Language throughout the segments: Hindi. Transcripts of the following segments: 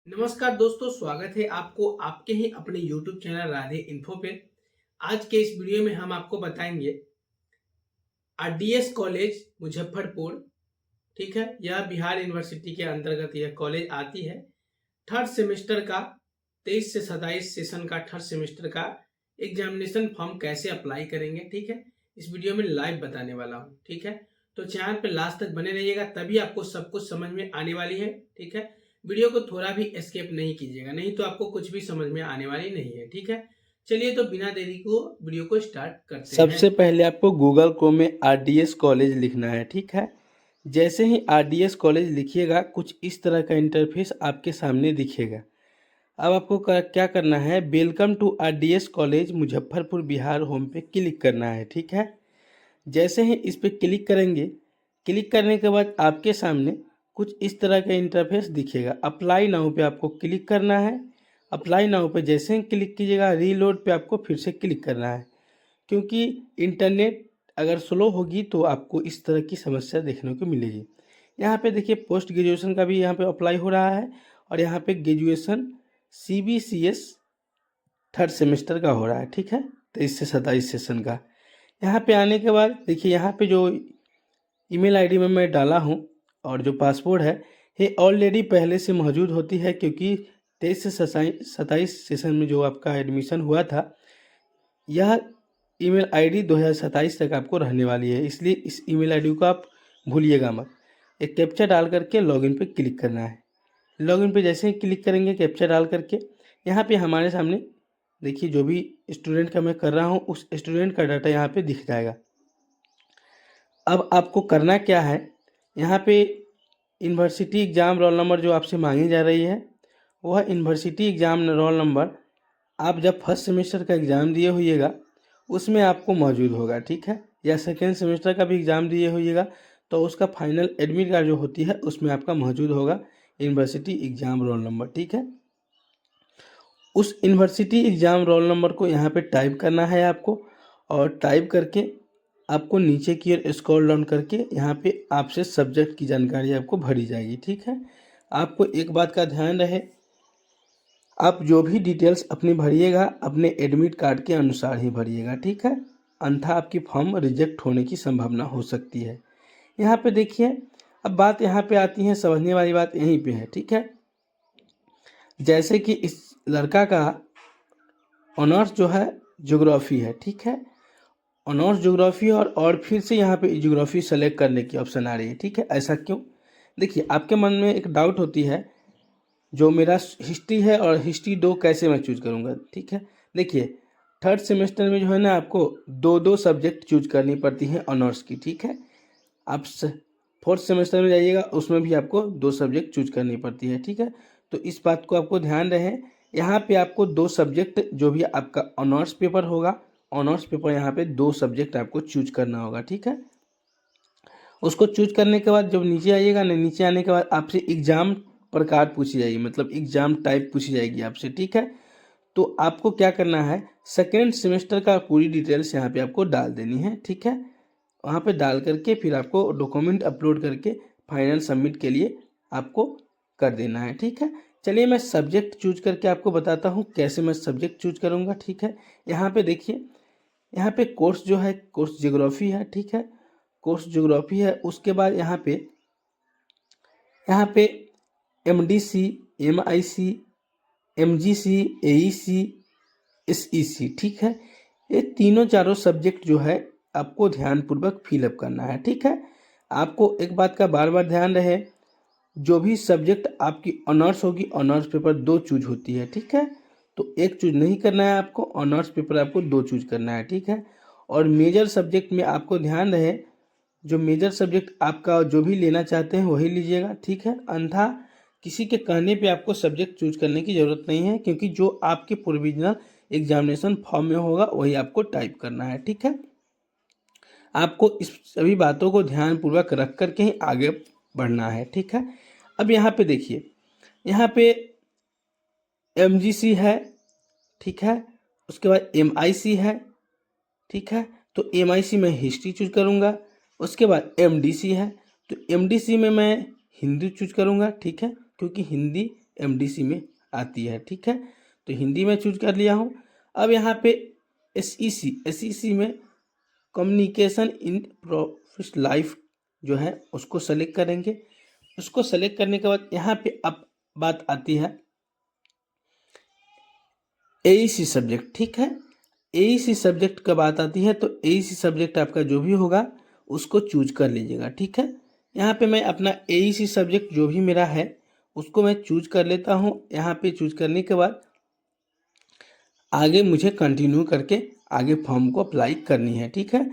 नमस्कार दोस्तों, स्वागत है आपको आपके ही अपने YouTube चैनल राधे इन्फो पे। आज के इस वीडियो में हम आपको बताएंगे आरडीएस कॉलेज मुजफ्फरपुर, ठीक है। यह बिहार यूनिवर्सिटी के अंतर्गत यह कॉलेज आती है। थर्ड सेमेस्टर का 23 से 27 सेशन का थर्ड सेमेस्टर का एग्जामिनेशन फॉर्म कैसे अप्लाई करेंगे, ठीक है। इस वीडियो में लाइव बताने वाला हूँ, ठीक है। तो चैनल पे लास्ट तक बने रहिएगा, तभी आपको सब कुछ समझ में आने वाली है, ठीक है। वीडियो को थोड़ा भी एस्केप नहीं कीजिएगा, नहीं तो आपको कुछ भी समझ में आने वाली नहीं है, ठीक है। चलिए तो बिना देरी को वीडियो को स्टार्ट करते हैं। सबसे पहले आपको गूगल क्रोम में आरडीएस कॉलेज लिखना है, ठीक है। जैसे ही आरडीएस कॉलेज लिखिएगा कुछ इस तरह का इंटरफेस आपके सामने दिखेगा। अब आपको क्या करना है, welcome to RDS college Muzaffarpur Bihar home पे क्लिक करना है, ठीक है। जैसे ही इस पे क्लिक करेंगे, क्लिक करने के बाद आपके सामने कुछ इस तरह का इंटरफेस दिखेगा। अप्लाई नाउ पे आपको क्लिक करना है। अप्लाई नाउ पे जैसे ही क्लिक कीजिएगा, रीलोड पे आपको फिर से क्लिक करना है, क्योंकि इंटरनेट अगर स्लो होगी तो आपको इस तरह की समस्या देखने को मिलेगी। यहाँ पे देखिए पोस्ट ग्रेजुएशन का भी यहाँ पे अप्लाई हो रहा है और यहाँ पे ग्रेजुएशन CBCS थर्ड सेमेस्टर का हो रहा है, ठीक है। 23 से 27 सेशन का। यहाँ पे आने के बाद देखिए यहाँ पे जो ईमेल आईडी में मैं डाला हूँ और जो पासवर्ड है ये ऑलरेडी पहले से मौजूद होती है, क्योंकि 23 से 27 सेशन में जो आपका एडमिशन हुआ था यह ईमेल आईडी 2027 तक आपको रहने वाली है, इसलिए इस ईमेल आईडी को आप भूलिएगा मत। एक कैप्चा डाल करके लॉगिन पे क्लिक करना है। लॉगिन पे जैसे ही क्लिक करेंगे कैप्चा डाल करके, यहाँ पे हमारे सामने देखिए जो भी स्टूडेंट का मैं कर रहा हूँ उस स्टूडेंट का डाटा यहाँ पे दिख जाएगा। अब आपको करना क्या है, यहाँ पे यूनिवर्सिटी एग्ज़ाम रोल नंबर जो आपसे मांगी जा रही है वह यूनिवर्सिटी एग्ज़ाम रोल नंबर आप जब फर्स्ट सेमेस्टर का एग्ज़ाम दिए होइएगा उसमें आपको मौजूद होगा, ठीक है। या सेकेंड सेमेस्टर का भी एग्ज़ाम दिए होइएगा तो उसका फाइनल एडमिट कार्ड जो होती है उसमें आपका मौजूद होगा यूनिवर्सिटी एग्ज़ाम रोल नंबर, ठीक है। उस यूनिवर्सिटी एग्ज़ाम रोल नंबर को यहाँ पे टाइप करना है आपको, और टाइप करके आपको नीचे की ओर स्क्रॉल डाउन करके यहाँ पे आपसे सब्जेक्ट की जानकारी आपको भरी जाएगी, ठीक है। आपको एक बात का ध्यान रहे, आप जो भी डिटेल्स अपनी भरिएगा अपने एडमिट कार्ड के अनुसार ही भरिएगा, ठीक है। अन्यथा आपकी फॉर्म रिजेक्ट होने की संभावना हो सकती है। यहाँ पे देखिए, अब बात यहाँ पे आती है, समझने वाली बात यहीं पे है, ठीक है। जैसे कि इस लड़का का ऑनर्स जो है ज्योग्राफी है, ठीक है। ऑनर्स ज्योग्राफी और फिर से यहाँ पे ज्योग्राफी सेलेक्ट करने की ऑप्शन आ रही है, ठीक है। ऐसा क्यों? देखिए आपके मन में एक डाउट होती है, जो मेरा हिस्ट्री है और हिस्ट्री 2 कैसे मैं चूज करूँगा, ठीक है। देखिए थर्ड सेमेस्टर में जो है ना आपको दो दो सब्जेक्ट चूज करनी पड़ती हैं ऑनर्स की, ठीक है। आप फोर्थ सेमेस्टर में जाइएगा उसमें भी आपको 2 सब्जेक्ट चूज करनी पड़ती है, ठीक है। तो इस बात को आपको ध्यान रहे, यहाँ पे आपको 2 सब्जेक्ट जो भी आपका ऑनर्स पेपर होगा, ऑनर्स पेपर यहाँ पे 2 सब्जेक्ट आपको चूज करना होगा, ठीक है। उसको चूज करने के बाद जब नीचे आइएगा ना, नीचे आने के बाद आपसे एग्जाम प्रकार पूछी जाएगी, मतलब एग्जाम टाइप पूछी जाएगी आपसे, ठीक है। तो आपको क्या करना है, सेकेंड सेमेस्टर का पूरी डिटेल्स यहाँ पे आपको डाल देनी है, ठीक है। वहाँ पे डाल करके फिर आपको डॉक्यूमेंट अपलोड करके फाइनल सबमिट के लिए आपको कर देना है, ठीक है। चलिए मैं सब्जेक्ट चूज करके आपको बताता हूँ कैसे मैं सब्जेक्ट चूज करूँगा, ठीक है। यहाँ पे देखिए, यहाँ पे कोर्स जो है कोर्स ज्योग्राफी है, ठीक है। कोर्स ज्योग्राफी है, उसके बाद यहाँ पे MDC, MIC, MGC, AEC, SEC, ठीक है। ये तीनों चारों सब्जेक्ट जो है आपको ध्यानपूर्वक फिलअप करना है, ठीक है। आपको एक बात का बार बार ध्यान रहे, जो भी सब्जेक्ट आपकी ऑनर्स होगी ऑनर्स पेपर 2 चूज होती है, ठीक है। तो एक चूज नहीं करना है आपको, ऑनर्स पेपर आपको 2 चूज करना है, ठीक है। और मेजर सब्जेक्ट में आपको ध्यान रहे, जो मेजर सब्जेक्ट आपका जो भी लेना चाहते हैं वही लीजिएगा, ठीक है। अन्यथा किसी के कहने पे आपको सब्जेक्ट चूज करने की ज़रूरत नहीं है, क्योंकि जो आपके प्रोविजनल एग्जामिनेशन फॉर्म में होगा वही आपको टाइप करना है, ठीक है। आपको इस सभी बातों को ध्यानपूर्वक रख करके ही आगे बढ़ना है, ठीक है। अब यहाँ पे देखिए, यहाँ पे MGC है, ठीक है। उसके बाद MIC है, ठीक है। तो MIC में हिस्ट्री चूज करूँगा। उसके बाद MDC है, तो MDC में मैं हिंदी चूज करूँगा, ठीक है, क्योंकि हिंदी MDC में आती है, ठीक है। तो हिंदी में चूज कर लिया हूँ। अब यहाँ पे SEC में कम्युनिकेशन इन प्रोफेशनल लाइफ जो है उसको सेलेक्ट करेंगे। उसको सेलेक्ट करने के बाद यहाँ पे अब बात आती है AEC सब्जेक्ट, ठीक है। AEC सब्जेक्ट का बात आती है तो AEC सब्जेक्ट आपका जो भी होगा उसको चूज कर लीजिएगा, ठीक है। यहाँ पे मैं अपना AEC सब्जेक्ट जो भी मेरा है उसको मैं चूज कर लेता हूँ। यहाँ पे चूज करने के बाद आगे मुझे कंटिन्यू करके आगे फॉर्म को अप्लाई करनी है, ठीक है।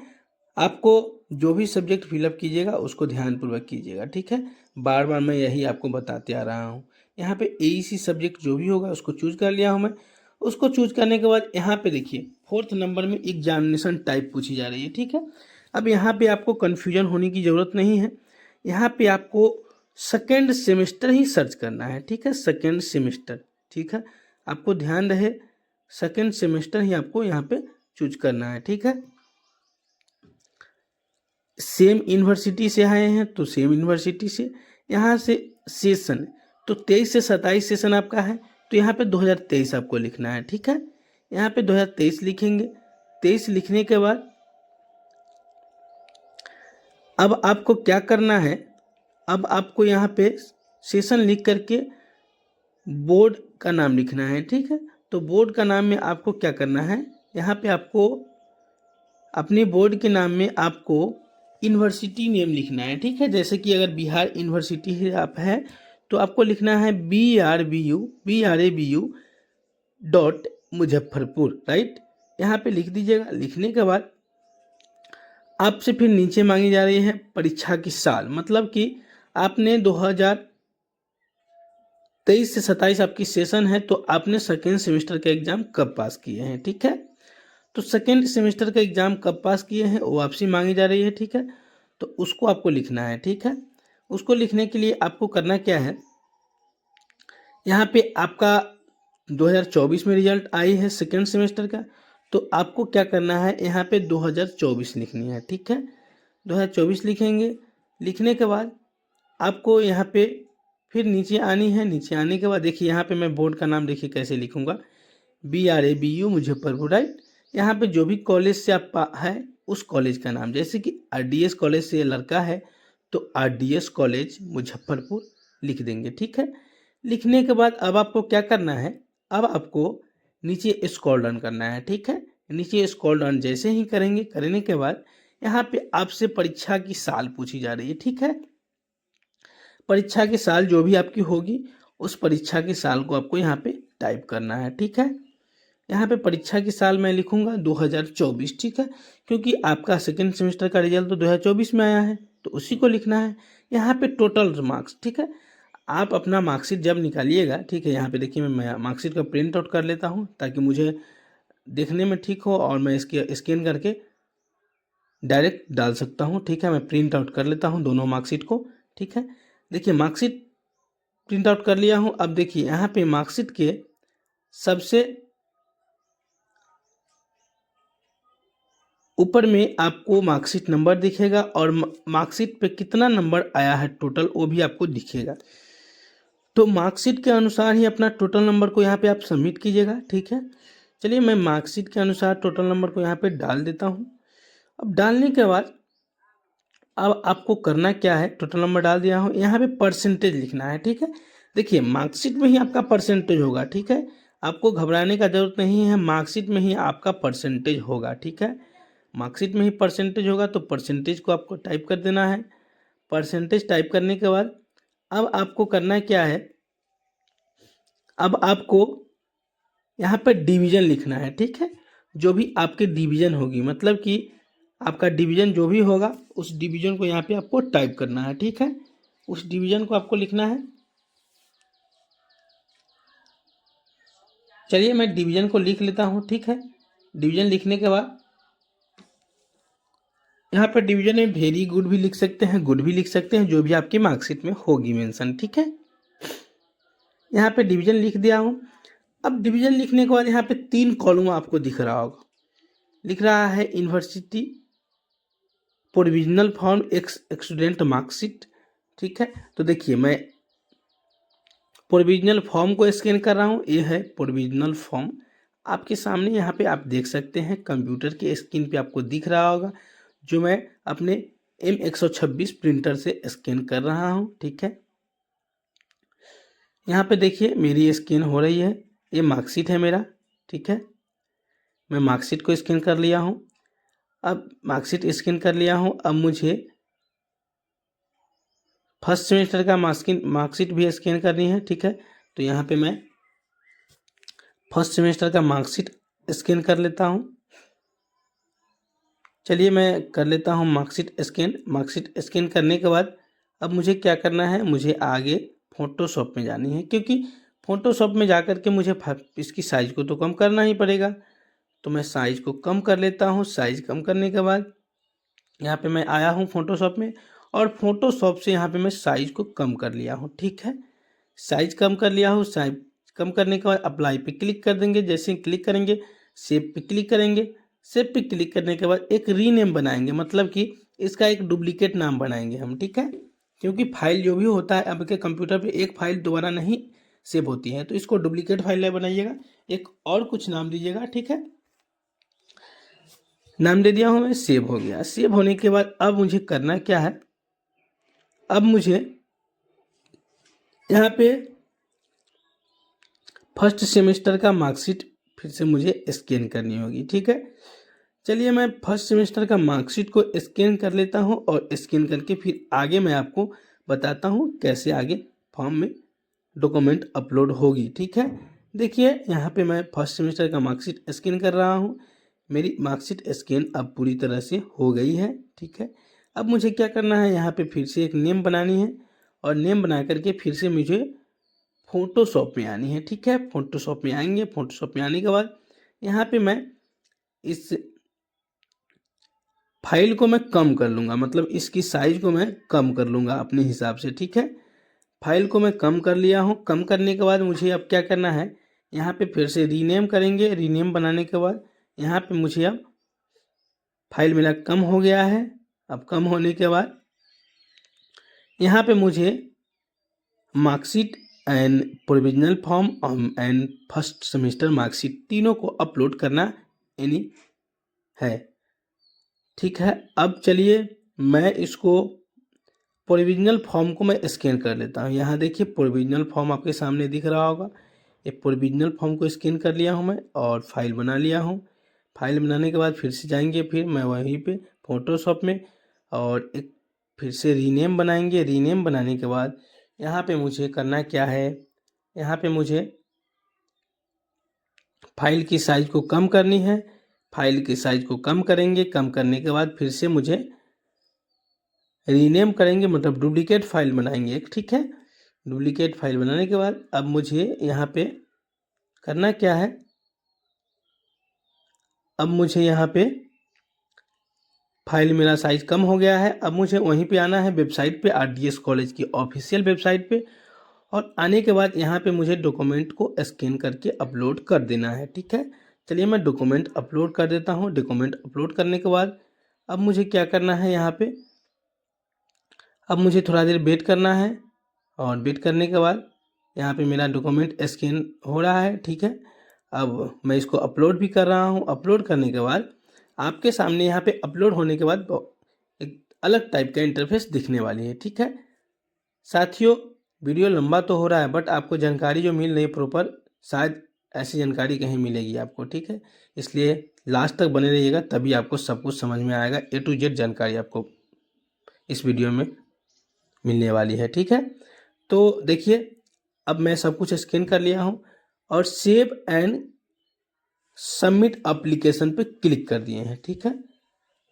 आपको जो भी सब्जेक्ट फिलअप कीजिएगा उसको ध्यानपूर्वक कीजिएगा, ठीक है। बार बार मैं यही आपको बताते आ रहा हूँ। यहाँ पे AEC सब्जेक्ट जो भी होगा उसको चूज कर लिया हूँ मैं। उसको चूज करने के बाद यहाँ पे देखिए 4th नंबर में एग्जामिनेशन टाइप पूछी जा रही है, ठीक है। अब यहाँ पे आपको कन्फ्यूजन होने की ज़रूरत नहीं है। यहाँ पे आपको सेकेंड सेमेस्टर ही सर्च करना है, ठीक है। सेकेंड सेमेस्टर, ठीक है। आपको ध्यान रहे सेकेंड सेमेस्टर ही आपको यहाँ पे चूज करना है, ठीक है। सेम यूनिवर्सिटी से आए हैं तो सेम यूनिवर्सिटी से, यहाँ से सेशन तो 23 से 27 सेशन आपका है तो यहाँ पे 2023 आपको लिखना है, ठीक है। यहाँ पे 2023 लिखेंगे। 23 लिखने के बाद अब आपको क्या करना है, अब आपको यहाँ पे सेशन लिख करके बोर्ड का नाम लिखना है, ठीक है। तो बोर्ड का नाम में आपको क्या करना है, यहाँ पे आपको अपने बोर्ड के नाम में आपको यूनिवर्सिटी नेम लिखना है, ठीक है। जैसे कि अगर बिहार यूनिवर्सिटी है आप है तो आपको लिखना है BRABU डॉट मुजफ्फरपुर, राइट। यहाँ पे लिख दीजिएगा। लिखने के बाद आपसे फिर नीचे मांगी जा रही है परीक्षा की साल, मतलब कि आपने 2023 से 27 आपकी सेशन है तो आपने सेकेंड सेमेस्टर का एग्जाम कब पास किए हैं, ठीक है। तो सेकेंड सेमेस्टर का एग्जाम कब पास किए हैं वो आपसे मांगी जा रही है, ठीक है। तो उसको आपको लिखना है, ठीक है। उसको लिखने के लिए आपको करना क्या है, यहाँ पे आपका 2024 में रिजल्ट आई है सेकेंड सेमेस्टर का, तो आपको क्या करना है, यहाँ पे 2024 लिखनी है, ठीक है। 2024 लिखेंगे। लिखने के बाद आपको यहाँ पे फिर नीचे आनी है। नीचे आने के बाद देखिए यहाँ पे मैं बोर्ड का नाम देखिए कैसे लिखूँगा, BRABU मुजफ्फरपुर, राइट। यहाँ पे जो भी कॉलेज से आप है उस कॉलेज का नाम, जैसे कि RDS कॉलेज से ये लड़का है तो RDS कॉलेज मुजफ्फरपुर लिख देंगे, ठीक है। लिखने के बाद अब आपको क्या करना है, अब आपको नीचे स्क्रॉल डाउन करना है, ठीक है। नीचे स्क्रॉल डाउन जैसे ही करेंगे, करने के बाद यहाँ पे आपसे परीक्षा की साल पूछी जा रही है, ठीक है। परीक्षा की साल जो भी आपकी होगी उस परीक्षा की साल को आपको यहाँ पे टाइप करना है, ठीक है। यहाँ पे परीक्षा की साल मैं लिखूंगा 2024, ठीक है, क्योंकि आपका सेकेंड सेमेस्टर का रिजल्ट तो 2024 में आया है तो उसी को लिखना है। यहाँ पे टोटल मार्क्स, ठीक है। आप अपना मार्कशीट जब निकालिएगा, ठीक है, यहाँ पे देखिए मैं मार्कशीट का प्रिंट आउट कर लेता हूँ ताकि मुझे देखने में ठीक हो और मैं इसके स्कैन करके डायरेक्ट डाल सकता हूँ, ठीक है। मैं प्रिंट आउट कर लेता हूँ दोनों मार्कशीट को, ठीक है। देखिए मार्कशीट प्रिंट आउट कर लिया हूँ। अब देखिए यहाँ पे मार्कशीट के सबसे ऊपर में आपको मार्कशीट नंबर दिखेगा और मार्कशीट पे कितना नंबर आया है टोटल वो भी आपको दिखेगा। तो मार्कशीट के अनुसार ही अपना टोटल नंबर को यहाँ पे आप सबमिट कीजिएगा, ठीक है। चलिए मैं मार्कशीट के अनुसार टोटल नंबर को यहाँ पे डाल देता हूँ। अब डालने के बाद अब आपको करना क्या है, टोटल नंबर डाल दिया हूँ, यहाँ पे परसेंटेज लिखना है, ठीक है। देखिए मार्कशीट में ही आपका परसेंटेज होगा, ठीक है। आपको घबराने का जरूरत नहीं है, मार्कशीट में ही आपका परसेंटेज होगा, ठीक है। मार्कशीट में ही परसेंटेज होगा तो परसेंटेज को आपको टाइप कर देना है। परसेंटेज टाइप करने के बाद अब आपको करना क्या है, अब आपको यहाँ पर डिवीज़न लिखना है, ठीक है। जो भी आपके डिवीज़न होगी, मतलब कि आपका डिवीज़न जो भी होगा उस डिवीज़न को यहाँ पे आपको टाइप करना है, ठीक है। उस डिवीज़न को आपको लिखना है। चलिए मैं डिवीज़न को लिख लेता हूँ, ठीक है। डिवीज़न लिखने के बाद यहाँ पर डिवीज़न में वेरी गुड भी लिख सकते हैं, गुड भी लिख सकते हैं, जो भी आपकी मार्कशीट में होगी मेंशन, ठीक है। यहाँ पे डिवीज़न लिख दिया हूँ। अब डिवीज़न लिखने के बाद यहाँ पे 3 कॉलम आपको दिख रहा होगा, लिख रहा है university provisional form x student marksheet, ठीक है। तो देखिए मैं प्रोविजनल फॉर्म को स्कैन कर रहा हूँ। ये है प्रोविजनल फॉर्म आपके सामने, यहाँ पे आप देख सकते हैं कंप्यूटर के स्क्रीन पे आपको दिख रहा होगा, जो मैं अपने M126 प्रिंटर से स्कैन कर रहा हूँ। ठीक है, यहाँ पे देखिए मेरी स्कैन हो रही है, ये मार्कशीट है मेरा। ठीक है, मैं मार्कशीट को स्कैन कर लिया हूँ। अब मार्कशीट स्कैन कर लिया हूँ, अब मुझे फर्स्ट सेमेस्टर का मार्कशीट भी स्कैन करनी है। ठीक है, तो यहाँ पे मैं फर्स्ट सेमेस्टर का मार्कशीट स्कैन कर लेता हूँ। चलिए मैं कर लेता हूँ मार्कशीट स्कैन। मार्कशीट स्कैन करने के बाद अब मुझे क्या करना है, मुझे आगे फोटोशॉप में जानी है, क्योंकि फोटोशॉप में जाकर के मुझे इसकी साइज़ को तो कम करना ही पड़ेगा। तो मैं साइज़ को कम कर लेता हूँ। साइज़ कम करने के बाद यहाँ पे मैं आया हूँ फोटोशॉप में, और फोटोशॉप से यहाँ पे मैं साइज़ को कम कर लिया हूँ। ठीक है, साइज़ कम कर लिया हूँ। साइज कम करने के बाद अप्लाई पे क्लिक कर देंगे। जैसे ही क्लिक करेंगे, सेव पे क्लिक करेंगे। सेव पे क्लिक करने के बाद एक रीनेम बनाएंगे, मतलब कि इसका एक डुप्लीकेट नाम बनाएंगे हम। ठीक है, क्योंकि फाइल जो भी होता है आपके कंप्यूटर पे, एक फाइल दोबारा नहीं सेव होती है, तो इसको डुप्लीकेट फाइल बनाइएगा, एक और कुछ नाम दीजिएगा। ठीक है, नाम दे दिया हूँ मैं, सेव हो गया। सेव होने के बाद अब मुझे करना क्या है, अब मुझे यहाँ पे फर्स्ट सेमेस्टर का मार्कशीट फिर से मुझे स्कैन करनी होगी। ठीक है, चलिए मैं फर्स्ट सेमेस्टर का मार्कशीट को स्कैन कर लेता हूँ, और स्कैन करके फिर आगे मैं आपको बताता हूँ कैसे आगे फॉर्म में डॉक्यूमेंट अपलोड होगी। ठीक है, देखिए यहाँ पे मैं फर्स्ट सेमेस्टर का मार्कशीट स्कैन कर रहा हूँ। मेरी मार्कशीट स्कैन अब पूरी तरह से हो गई है। ठीक है, अब मुझे क्या करना है, यहाँ पे फिर से एक नेम बनानी है, और नेम बना करके फिर से मुझे फोटोशॉप में आनी है। ठीक है, फोटोशॉप में आएंगे। फोटोशॉप में आने के बाद यहाँ पे मैं इस फाइल को मैं कम कर लूँगा, मतलब इसकी साइज़ को मैं कम कर लूँगा अपने हिसाब से। ठीक है, फाइल को मैं कम कर लिया हूँ। कम करने के बाद मुझे अब क्या करना है, यहाँ पे फिर से रीनेम करेंगे। रीनेम बनाने के बाद यहाँ पे मुझे अब फाइल मेरा कम हो गया है। अब कम होने के बाद यहाँ पे मुझे marksheet and provisional form and first semester marksheet तीनों को अपलोड करना यानी है। ठीक है, अब चलिए मैं इसको प्रोविजनल फॉर्म को मैं स्कैन कर लेता हूँ। यहाँ देखिए प्रोविजनल फॉर्म आपके सामने दिख रहा होगा। ये प्रोविजनल फॉर्म को स्कैन कर लिया हूँ मैं, और फाइल बना लिया हूँ। फाइल बनाने के बाद फिर से जाएंगे, फिर मैं वहीं पे फोटोशॉप में, और एक फिर से रीनेम बनाएंगे। रीनेम बनाने के बाद यहाँ पे मुझे करना क्या है, यहाँ पे मुझे फाइल की साइज़ को कम करनी है। फाइल की साइज़ को कम करेंगे। कम करने के बाद फिर से मुझे रीनेम करेंगे, मतलब डुप्लीकेट फाइल बनाएंगे एक। ठीक है, डुप्लीकेट फाइल बनाने के बाद अब मुझे यहाँ पे करना क्या है, अब मुझे यहाँ पे फाइल मेरा साइज़ कम हो गया है। अब मुझे वहीं पे आना है वेबसाइट पे, आरडीएस कॉलेज की ऑफिशियल वेबसाइट पे, और आने के बाद यहाँ पे मुझे डॉक्यूमेंट को स्कैन करके अपलोड कर देना है। ठीक है, चलिए मैं डॉक्यूमेंट अपलोड कर देता हूँ। डॉक्यूमेंट अपलोड करने के बाद अब मुझे क्या करना है, यहाँ पे अब मुझे थोड़ा देर वेट करना है, और वेट करने के बाद यहाँ पे मेरा डॉक्यूमेंट स्कैन हो रहा है। ठीक है, अब मैं इसको अपलोड भी कर रहा हूँ। अपलोड करने के बाद आपके सामने यहाँ पे अपलोड होने के बाद एक अलग टाइप का इंटरफेस दिखने वाली है। ठीक है साथियों, वीडियो लंबा तो हो रहा है, बट आपको जानकारी जो मिल रही है प्रॉपर, शायद ऐसी जानकारी कहीं मिलेगी आपको। ठीक है, इसलिए लास्ट तक बने रहिएगा, तभी आपको सब कुछ समझ में आएगा। ए टू जेड जानकारी आपको इस वीडियो में मिलने वाली है। ठीक है, तो देखिए अब मैं सब कुछ स्कैन कर लिया हूँ, और सेव एंड सबमिट एप्लीकेशन पे क्लिक कर दिए हैं। ठीक है,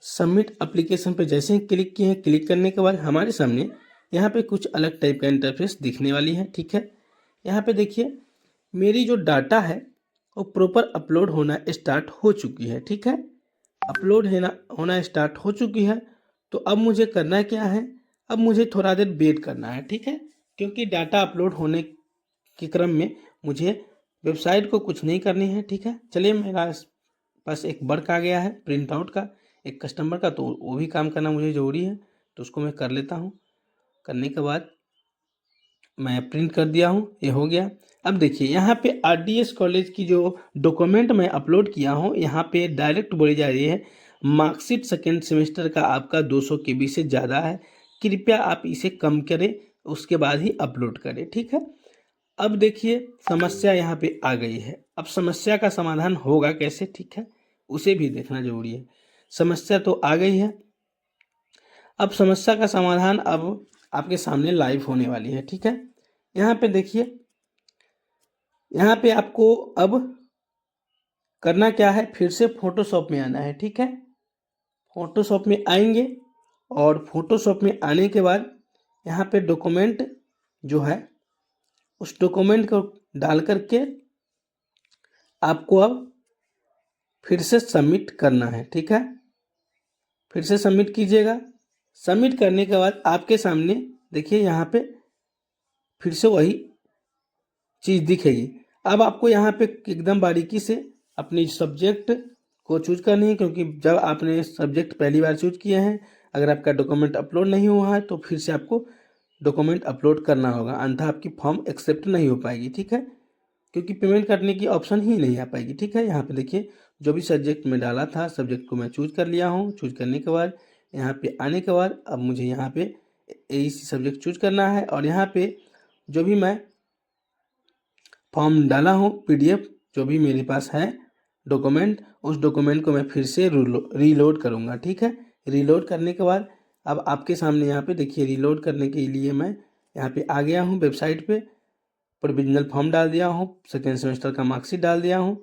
सबमिट एप्लीकेशन पे जैसे ही क्लिक किए हैं, क्लिक करने के बाद हमारे सामने यहाँ पे कुछ अलग टाइप का इंटरफेस दिखने वाली है। ठीक है, यहाँ पे देखिए मेरी जो डाटा है वो प्रॉपर अपलोड होना स्टार्ट हो चुकी है। ठीक है, अपलोड होना स्टार्ट हो चुकी है। तो अब मुझे करना क्या है, अब मुझे थोड़ा देर वेट करना है। ठीक है, क्योंकि डाटा अपलोड होने के क्रम में मुझे वेबसाइट को कुछ नहीं करनी है। ठीक है, चलिए मेरा पास एक वर्क आ गया है प्रिंट आउट का, एक कस्टमर का, तो वो भी काम करना मुझे ज़रूरी है, तो उसको मैं कर लेता हूँ। करने के बाद मैं प्रिंट कर दिया हूँ, ये हो गया। अब देखिए यहाँ पे आरडीएस कॉलेज की जो डॉक्यूमेंट मैं अपलोड किया हूँ, यहाँ पे डायरेक्ट बोली जा रही है मार्कशीट सेकेंड सेमेस्टर का आपका 200 KB से ज़्यादा है, कृपया आप इसे कम करें, उसके बाद ही अपलोड करें, ठीक है। अब देखिए समस्या यहाँ पे आ गई है। अब समस्या का समाधान होगा कैसे, ठीक है, उसे भी देखना जरूरी है। समस्या तो आ गई है, अब समस्या का समाधान अब आपके सामने लाइव होने वाली है, ठीक है। यहाँ पे देखिए, यहाँ पे आपको अब करना क्या है, फिर से फोटोशॉप में आना है, ठीक है। फोटोशॉप में आएंगे और फोटोशॉप में आने के बाद यहाँ पे डॉक्यूमेंट जो है उस डॉक्यूमेंट को डाल करके आपको अब फिर से सबमिट करना है, ठीक है। फिर से सबमिट कीजिएगा। सबमिट करने के बाद आपके सामने देखिए यहाँ पे फिर से वही चीज़ दिखेगी। अब आपको यहाँ पे एकदम बारीकी से अपनी सब्जेक्ट को चूज करनी है, क्योंकि जब आपने सब्जेक्ट पहली बार चूज किए हैं, अगर आपका डॉक्यूमेंट अपलोड नहीं हुआ है तो फिर से आपको डॉक्यूमेंट अपलोड करना होगा, अन्यथा आपकी फॉर्म एक्सेप्ट नहीं हो पाएगी, ठीक है, क्योंकि पेमेंट करने की ऑप्शन ही नहीं आ पाएगी, ठीक है। यहाँ पे देखिए जो भी सब्जेक्ट में डाला था, सब्जेक्ट को मैं चूज कर लिया हूँ। चूज करने के बाद यहाँ पे आने के बाद अब मुझे यहाँ पे AEC सब्जेक्ट चूज करना है, और यहाँ पे जो भी मैं फॉर्म डाला हूँ, PDF जो भी मेरे पास है डॉक्यूमेंट, उस डॉक्यूमेंट को मैं फिर से रीलोड करूँगा, ठीक है। रीलोड करने के बाद अब आपके सामने यहाँ पे देखिए, रीलोड करने के लिए मैं यहाँ पे आ गया हूँ वेबसाइट पे, प्रोविजनल फॉर्म डाल दिया हूँ, सेकेंड सेमेस्टर का मार्कशीट डाल दिया हूँ,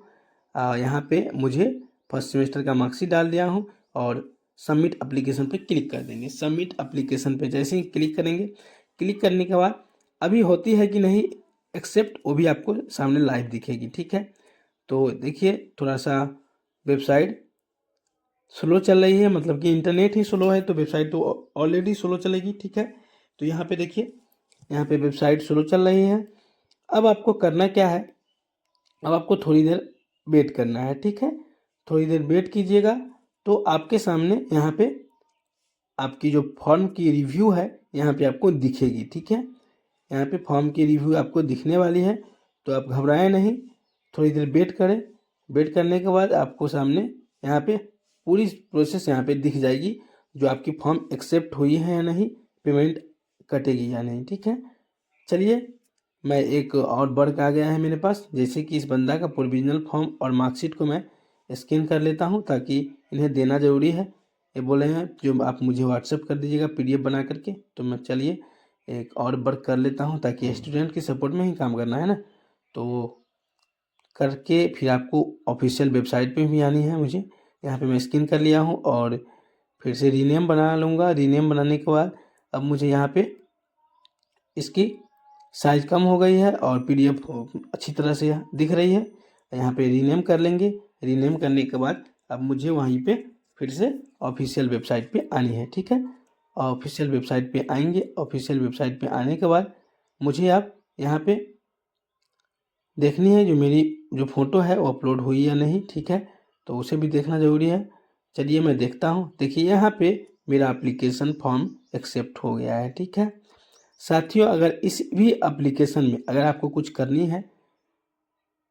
यहाँ पे मुझे फर्स्ट सेमेस्टर का मार्कशीट डाल दिया हूँ, और सबमिट एप्लीकेशन पे क्लिक कर देंगे। सबमिट एप्लीकेशन पे जैसे ही क्लिक करेंगे, क्लिक करने के बाद अभी होती है कि नहीं एक्सेप्ट, वो भी आपको सामने लाइव दिखेगी, ठीक है। तो देखिए थोड़ा सा वेबसाइट स्लो चल रही है, मतलब कि इंटरनेट ही स्लो है, तो वेबसाइट तो ऑलरेडी स्लो चलेगी, ठीक है। तो यहाँ पे देखिए, यहाँ पे वेबसाइट स्लो चल रही है। अब आपको करना क्या है, अब आपको थोड़ी देर वेट करना है, ठीक है। थोड़ी देर वेट कीजिएगा, तो आपके सामने यहाँ पे आपकी जो फॉर्म की रिव्यू है यहाँ पे आपको दिखेगी, ठीक है। यहाँ पे फॉर्म की रिव्यू आपको दिखने वाली है, तो आप घबराएं नहीं, थोड़ी देर वेट करें। वेट करने के बाद आपको सामने यहाँ पे पूरी प्रोसेस यहाँ पे दिख जाएगी, जो आपकी फॉर्म एक्सेप्ट हुई है या नहीं, पेमेंट कटेगी या नहीं, ठीक है। चलिए, मैं एक और वर्क आ गया है मेरे पास, जैसे कि इस बंदा का प्रोविजनल फॉर्म और मार्कशीट को मैं स्कैन कर लेता हूँ, ताकि इन्हें देना ज़रूरी है। ये बोले हैं जो आप मुझे व्हाट्सएप कर दीजिएगा PDF बना करके, तो मैं चलिए एक और वर्क कर लेता हूँ, ताकि स्टूडेंट की सपोर्ट में ही काम करना है ना, तो करके फिर आपको ऑफिशियल वेबसाइट पे भी आनी है मुझे। यहाँ पे मैं स्कैन कर लिया हूँ और फिर से रीनेम बना लूँगा। रीनेम बनाने के बाद अब मुझे यहाँ पे इसकी साइज कम हो गई है और PDF अच्छी तरह से दिख रही है। यहाँ पे रीनेम कर लेंगे। रीनेम करने के बाद अब मुझे वहीं पे फिर से ऑफिशियल वेबसाइट पे आनी है, ठीक है। ऑफिशियल वेबसाइट पे आएंगे। ऑफिशियल वेबसाइट पे आने के बाद मुझे आप यहाँ पे देखनी है जो मेरी जो फ़ोटो है वो अपलोड हुई या नहीं, ठीक है, तो उसे भी देखना ज़रूरी है। चलिए मैं देखता हूँ। देखिए यहाँ पे मेरा एप्लीकेशन फॉर्म एक्सेप्ट हो गया है, ठीक है। साथियों, अगर इस भी एप्लीकेशन में अगर आपको कुछ करनी है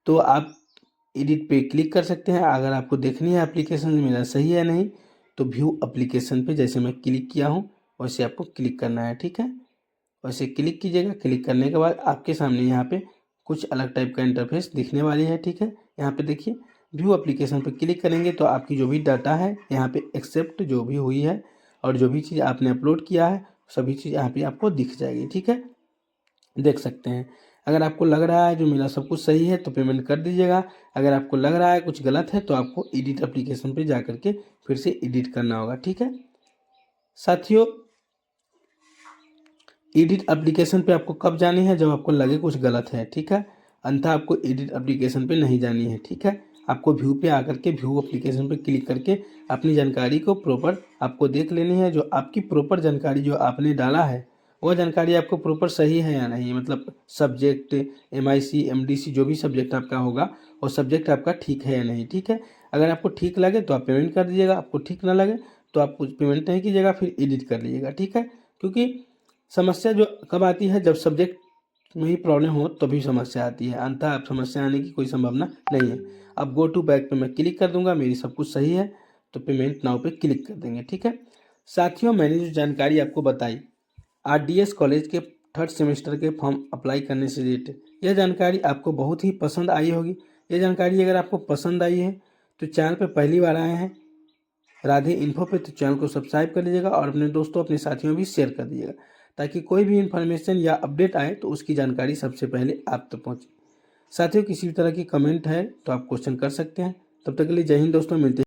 तो आप एडिट पे क्लिक कर सकते हैं। अगर आपको देखनी है एप्लीकेशन मेरा सही है नहीं, तो व्यू एप्लीकेशन पे जैसे मैं क्लिक किया हूँ वैसे आपको क्लिक करना है, ठीक है। वैसे क्लिक कीजिएगा। क्लिक करने के बाद आपके सामने यहाँ पे कुछ अलग टाइप का इंटरफेस दिखने वाली है, ठीक है। यहाँ पे देखिए व्यू एप्लीकेशन पे क्लिक करेंगे तो आपकी जो भी डाटा है यहाँ पे एक्सेप्ट जो भी हुई है और जो भी चीज़ आपने अपलोड किया है सभी चीज़ यहाँ पे आपको दिख जाएगी, ठीक है। देख सकते हैं। अगर आपको लग रहा है जो मेरा सब कुछ सही है तो पेमेंट कर दीजिएगा। अगर आपको लग रहा है कुछ गलत है तो आपको एडिट एप्लीकेशन पे जा करके फिर से एडिट करना होगा, ठीक है। साथियों, एडिट एप्लीकेशन पे आपको कब जानी है, जब आपको लगे कुछ गलत है, ठीक है। अन्यथा आपको एडिट एप्लीकेशन पे नहीं जानी है, ठीक है। आपको व्यू पे आकर के व्यू एप्लीकेशन पे क्लिक करके अपनी जानकारी को प्रॉपर आपको देख लेनी है। जो आपकी प्रॉपर जानकारी जो आपने डाला है वह जानकारी आपको प्रॉपर सही है या नहीं, मतलब सब्जेक्ट MIC MDC जो भी सब्जेक्ट आपका होगा और सब्जेक्ट आपका ठीक है या नहीं, ठीक है। अगर आपको ठीक लगे तो आप पेमेंट कर दीजिएगा, आपको ठीक ना लगे तो आप कुछ पेमेंट नहीं कीजिएगा, फिर एडिट कर लीजिएगा, ठीक है। क्योंकि समस्या जो कब आती है, जब सब्जेक्ट में ही प्रॉब्लम हो तो भी समस्या आती है, अन्यथा आप समस्या आने की कोई संभावना नहीं है। अब गो टू बैक पे मैं क्लिक कर दूंगा, मेरी सब कुछ सही है तो पेमेंट नाउ पे क्लिक कर देंगे। ठीक है साथियों, मैंने जो जानकारी आपको बताई आरडीएस कॉलेज के 3rd सेमेस्टर के फॉर्म अप्लाई करने से रिलेटेड, यह जानकारी आपको बहुत ही पसंद आई होगी। यह जानकारी अगर आपको पसंद आई है तो चैनल पर पहली बार आए हैं राधे इन्फो पे तो चैनल को सब्सक्राइब कर लीजिएगा और अपने दोस्तों अपने साथियों भी शेयर कर दीजिएगा, ताकि कोई भी इन्फॉर्मेशन या अपडेट आए तो उसकी जानकारी सबसे पहले आप तक पहुँचे। साथियों किसी भी तरह की कमेंट है तो आप क्वेश्चन कर सकते हैं। तब तक के लिए जय हिंद दोस्तों, मिलते हैं।